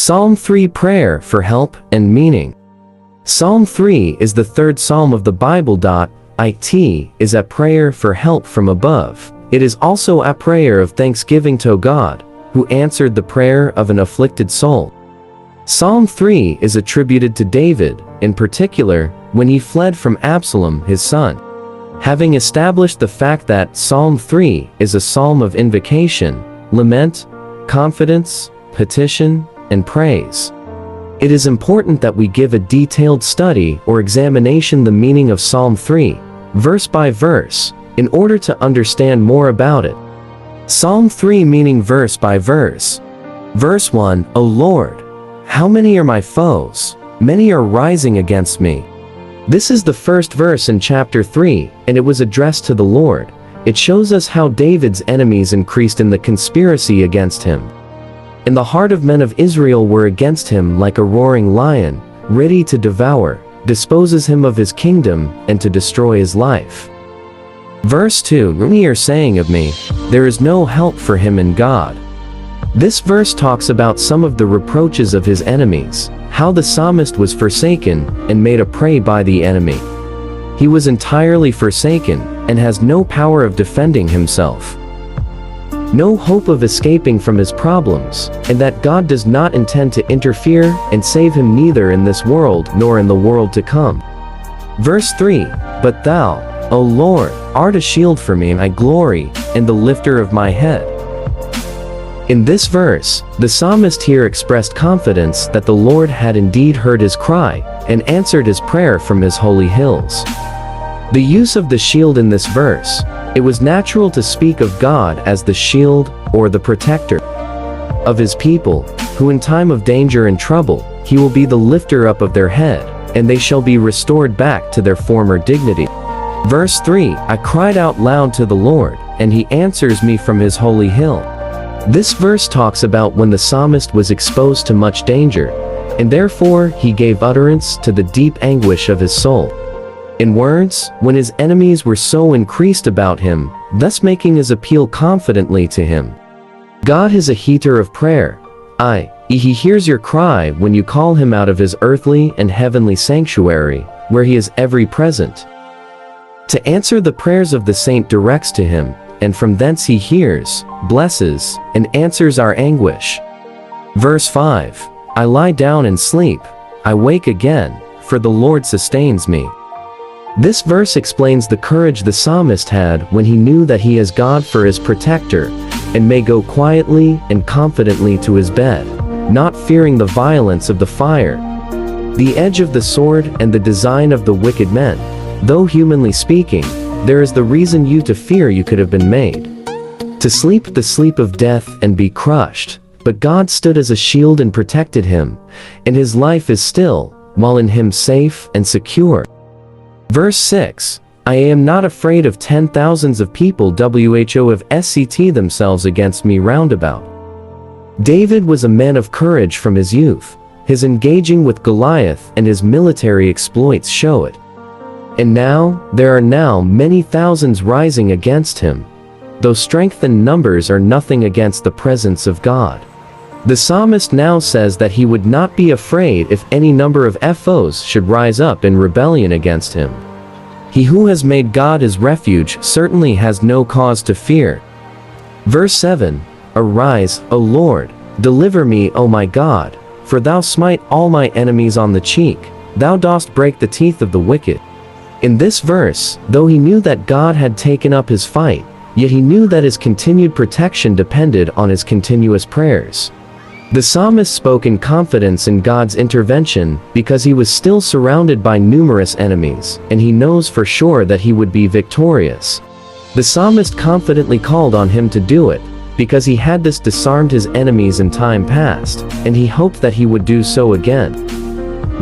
Psalm 3 Prayer for Help and Meaning. Psalm 3 is the third psalm of the Bible. It is a prayer for help from above. It is also a prayer of thanksgiving to God, who answered the prayer of an afflicted soul. Psalm 3 is attributed to David, in particular, when he fled from Absalom, his son. Having established the fact that Psalm 3 is a psalm of invocation, lament, confidence, petition, and praise, it is important that we give a detailed study or examination the meaning of Psalm 3, verse by verse, in order to understand more about it. Psalm 3 meaning verse by verse. Verse 1, O Lord, how many are my foes? Many are rising against me. This is the first verse in chapter 3, and it was addressed to the Lord. It shows us how David's enemies increased in the conspiracy against him. And the heart of men of Israel were against him like a roaring lion, ready to devour, disposes him of his kingdom, and to destroy his life. Verse 2, Many are saying of me, there is no help for him in God. This verse talks about some of the reproaches of his enemies, how the psalmist was forsaken and made a prey by the enemy. He was entirely forsaken and has no power of defending himself, no hope of escaping from his problems, and that God does not intend to interfere and save him neither in this world nor in the world to come. Verse 3, But thou, O Lord, art a shield for me, my glory, and the lifter of my head. In this verse, the psalmist here expressed confidence that the Lord had indeed heard his cry and answered his prayer from his holy hills. The use of the shield in this verse, it was natural to speak of God as the shield or the protector of his people, who in time of danger and trouble, he will be the lifter up of their head, and they shall be restored back to their former dignity. Verse 3, I cried out loud to the Lord, and he answers me from his holy hill. This verse talks about when the psalmist was exposed to much danger, and therefore he gave utterance to the deep anguish of his soul. In words, when his enemies were so increased about him, thus making his appeal confidently to him. God is a heater of prayer. He hears your cry when you call him out of his earthly and heavenly sanctuary, where he is ever present. To answer the prayers of the saint directs to him, and from thence he hears, blesses, and answers our anguish. Verse 5, I lie down and sleep, I wake again, for the Lord sustains me. This verse explains the courage the psalmist had when he knew that he has God for his protector, and may go quietly and confidently to his bed, not fearing the violence of the fire, the edge of the sword, and the design of the wicked men. Though humanly speaking, there is the reason you to fear you could have been made to sleep the sleep of death and be crushed, but God stood as a shield and protected him, and his life is still, while in him safe and secure. Verse 6, I am not afraid of 10,000s of people who have set themselves against me round about. David was a man of courage from his youth. His engaging with Goliath and his military exploits show it. And now, there are now many thousands rising against him, though strength and numbers are nothing against the presence of God. The psalmist now says that he would not be afraid if any number of foes should rise up in rebellion against him. He who has made God his refuge certainly has no cause to fear. Verse 7, Arise, O Lord, deliver me, O my God, for thou smite all my enemies on the cheek, thou dost break the teeth of the wicked. In this verse, though he knew that God had taken up his fight, yet he knew that his continued protection depended on his continuous prayers. The psalmist spoke in confidence in God's intervention because he was still surrounded by numerous enemies, and he knows for sure that he would be victorious. The psalmist confidently called on him to do it, because he had this disarmed his enemies in time past, and he hoped that he would do so again.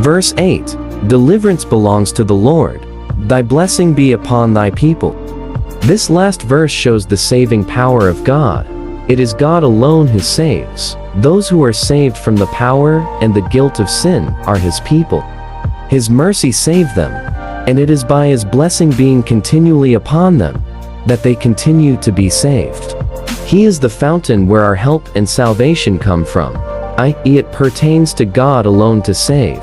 Verse 8, Deliverance belongs to the Lord. Thy blessing be upon thy people. This last verse shows the saving power of God. It is God alone who saves. Those who are saved from the power and the guilt of sin are his people. His mercy saved them, and it is by his blessing being continually upon them that they continue to be saved. He is the fountain where our help and salvation come from. i.e. it pertains to God alone to save.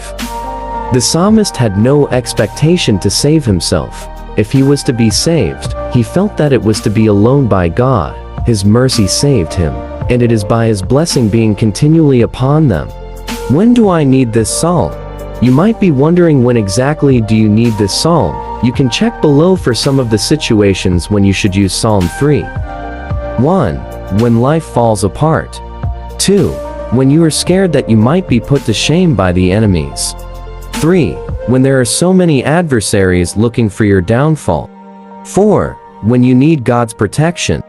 The psalmist had no expectation to save himself. If he was to be saved, he felt that it was to be alone by God. His mercy saved him, and it is by his blessing being continually upon them. When do I need this psalm? You might be wondering, when exactly do you need this psalm? You can check below for some of the situations when you should use Psalm 3. 1. When life falls apart. 2. When you are scared that you might be put to shame by the enemies. 3. When there are so many adversaries looking for your downfall. 4. When you need God's protection.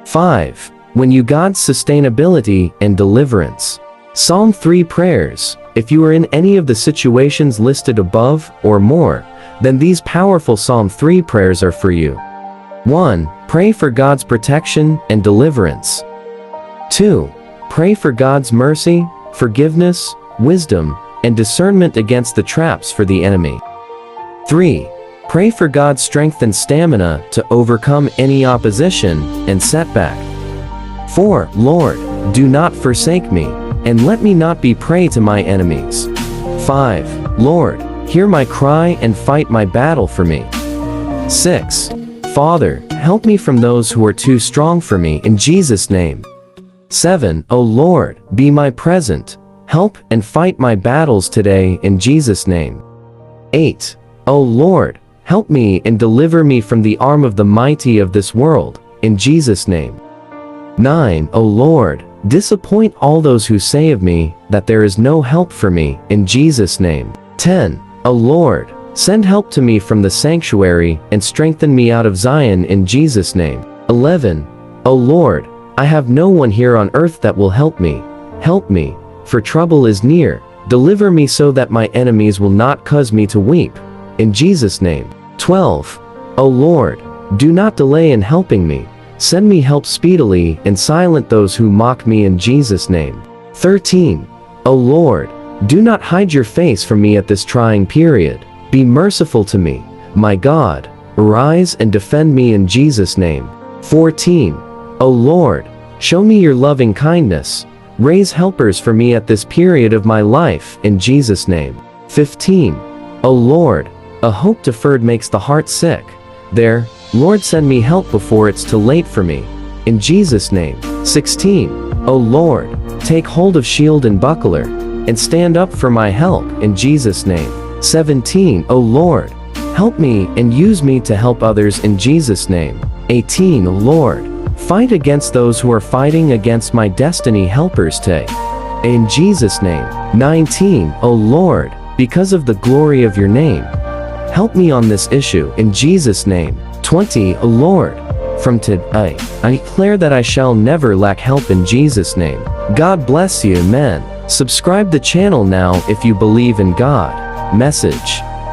5. When you God's sustainability and deliverance. Psalm 3 prayers. If you are in any of the situations listed above or more, then these powerful Psalm 3 prayers are for you. 1. Pray for God's protection and deliverance. 2. Pray for God's mercy, forgiveness, wisdom, and discernment against the traps for the enemy. 3. Pray for God's strength and stamina to overcome any opposition and setback. 4. Lord, do not forsake me, and let me not be prey to my enemies. 5. Lord, hear my cry and fight my battle for me. 6. Father, help me from those who are too strong for me in Jesus' name. 7. O Lord, be my present help and fight my battles today in Jesus' name. 8. O Lord, help me and deliver me from the arm of the mighty of this world, in Jesus' name. 9. O Lord, disappoint all those who say of me that there is no help for me, in Jesus' name. 10. O Lord, send help to me from the sanctuary and strengthen me out of Zion in Jesus' name. 11. O Lord, I have no one here on earth that will help me. Help me, for trouble is near. Deliver me so that my enemies will not cause me to weep, in Jesus' name. 12. O Lord, do not delay in helping me. Send me help speedily and silence those who mock me in Jesus' name. 13. O Lord, do not hide your face from me at this trying period. Be merciful to me, my God. Arise and defend me in Jesus' name. 14. O Lord, show me your loving kindness. Raise helpers for me at this period of my life, in Jesus' name. 15. O Lord, a hope deferred makes the heart sick. There, Lord, send me help before it's too late for me, in Jesus' name. 16. O Lord, take hold of shield and buckler, and stand up for my help, in Jesus' name. 17. O Lord, help me and use me to help others in Jesus' name. 18. O Lord, fight against those who are fighting against my destiny helpers today, in Jesus' name. 19. O Lord, because of the glory of your name, help me on this issue, in Jesus' name. 20. O Lord, from today, I declare that I shall never lack help in Jesus' name. God bless you, amen. Subscribe the channel now if you believe in God. Message.